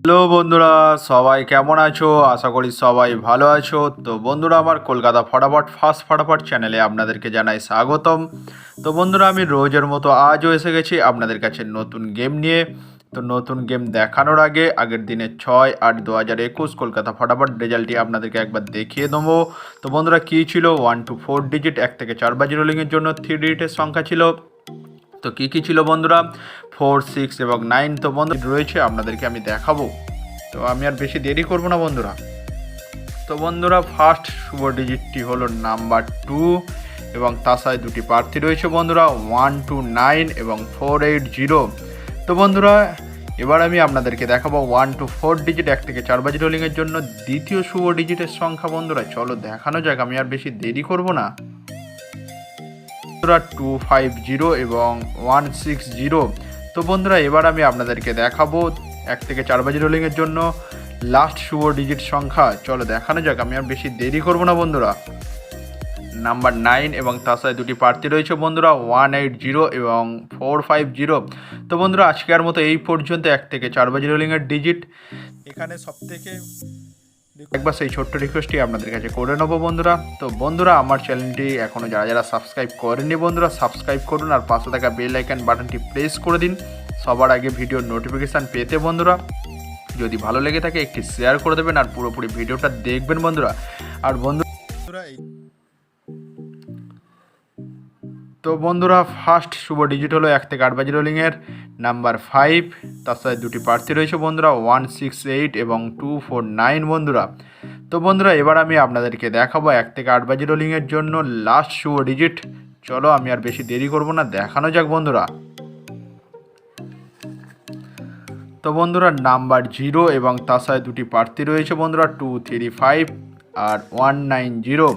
Hello বন্ধুরা, সবাই কেমন আছো? আশা করি সবাই ভালো আছো। তো বন্ধুরা, আমার কলকাতা ফটাফট ফার্স্ট ফটাফট চ্যানেলে আপনাদেরকে জানাই স্বাগতম। তো বন্ধুরা, আমি রোজের মতো আজও এসে গেছি আপনাদের কাছে নতুন গেম নিয়ে। তো নতুন গেম দেখানোর আগে আগের দিনের 6/8/2021 কলকাতা ফটাফট রেজাল্টটি আপনাদেরকে একবার দেখিয়ে দেবো। তো বন্ধুরা, কী ছিল? 1 to 4 ডিজিট 1 থেকে 4 বাজি রোলিংয়ের জন্য 3 ডিজিটের সংখ্যা ছিল। তো কী কী ছিল বন্ধুরা? 4, 6 এবং 9। তো বন্ধু রয়েছে আপনাদেরকে আমি দেখাবো। তো আমি আর বেশি দেরি করব না বন্ধুরা। তো বন্ধুরা, ফার্স্ট শুভ ডিজিটটি হলো নাম্বার 2 এবং তার সাথে দুটি প্রার্থী রয়েছে বন্ধুরা, 129 এবং 480। তো বন্ধুরা, এবার আমি আপনাদেরকে দেখাবো 1 to 4 ডিজিট 1 থেকে 4 বাজি রোলিংয়ের জন্য দ্বিতীয় শুভ ডিজিটের সংখ্যা বন্ধুরা। চলো দেখানো যাক, আমি আর বেশি দেরি করব না বন্ধুরা। 250 এবং 160। তো বন্ধুরা, এবার আমি আপনাদেরকে দেখাবো 1 থেকে 4 বাজি রোলিংয়ের জন্য লাস্ট শুভ ডিজিট সংখ্যা। চলো দেখানো যাক, আমি আর বেশি দেরি করব না বন্ধুরা। নাম্বার 9 এবং তার সাথে দুটি প্রার্থী রয়েছে বন্ধুরা, 180 এবং 450। তো বন্ধুরা, আজকের মতো এই পর্যন্ত 1 থেকে 4 বাজি রোলিংয়ের ডিজিট। এখানে সব থেকে একবার সেই ছোট্ট রিকোয়েস্টটি আপনাদের কাছে করে নেবো বন্ধুরা। তো বন্ধুরা, আমার চ্যানেলটি এখনও যারা যারা সাবস্ক্রাইব করেননি বন্ধুরা, সাবস্ক্রাইব করুন আর পাশে থাকা বেল আইকন বাটনটি প্রেস করে দিন সবার আগে ভিডিওর নোটিফিকেশান পেতে বন্ধুরা। যদি ভালো লেগে থাকে একটি শেয়ার করে দেবেন আর পুরোপুরি ভিডিওটা দেখবেন বন্ধুরা। আর বন্ধুরা, তো বন্ধুরা, ফার্স্ট শুভ ডিজিট হলো 1 থেকে 8 বাজি রোলিংয়ের নাম্বার 5। তার সাথে দুটি প্রার্থী রয়েছে বন্ধুরা, 168 এবং 249 বন্ধুরা। তো বন্ধুরা, এবার আমি আপনাদেরকে দেখাবো 1 থেকে 8 বাজি রোলিংয়ের জন্য লাস্ট শুভ ডিজিট। চলো আমি আর বেশি দেরি করব না, দেখানো যাক বন্ধুরা। তো বন্ধুরা, নাম্বার 0 এবং তার সাথে দুটি প্রার্থী রয়েছে বন্ধুরা, 235 আর 190।